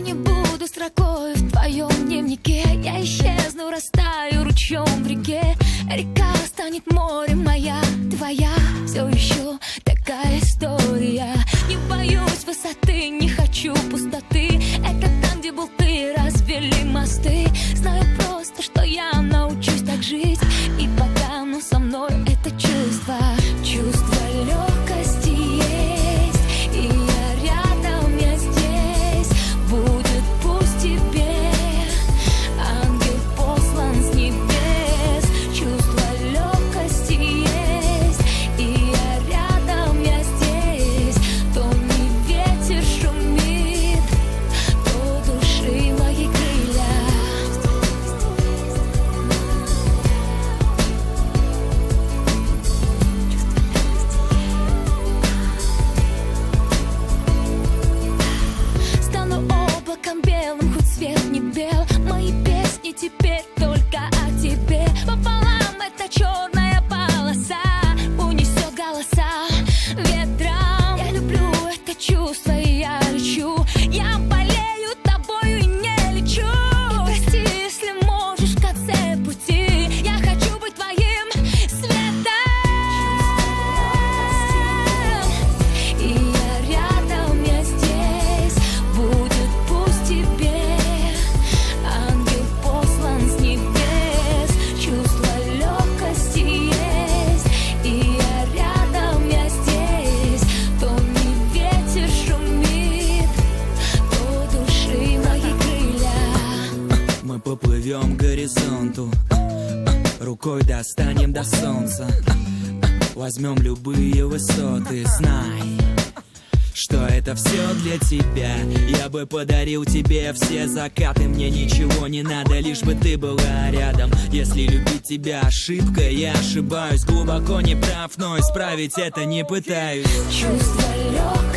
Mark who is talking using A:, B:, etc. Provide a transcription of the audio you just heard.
A: не буду строкой в твоем дневнике. Я исчезну, растаю ручьем в реке. Река станет морем, моя, твоя. Все еще такая история. Не боюсь высоты, не хочу пустоты. Это там, где был ты, развели мосты. Знаю просто, что я научусь так жить. И пока, но со мной это чувство. Чувство легкости есть. И я рядом, я здесь. Будет пусть тебе ангел послан с небес. Чувство легкости есть. И я рядом, я здесь. То не ветер шумит, то души мои крылья. Стану облаком белым, хоть свет не бел. Мои песни теперь только о тебе. Пополам эта черная полоса унесет голоса ветром. Я люблю это чувство, и я лечу. Я болею тобою и не лечу. И прости, если можешь в конце пути. Я хочу быть твоим светом. И я рядом, я здесь. Будет пусть тебе ангел послан с небес. Чувство легкости есть. И я рядом, я здесь. То не ветер шумит, то души мои крылья.
B: Мы поплывем к горизонту, рукой достанем до солнца. Возьмем любые высоты, знай, что это все для тебя. Я бы подарил тебе все закаты. Мне ничего не надо, лишь бы ты была рядом. Если любить тебя ошибка, я ошибаюсь. Глубоко не прав, но исправить это не пытаюсь.
A: Чувство легкости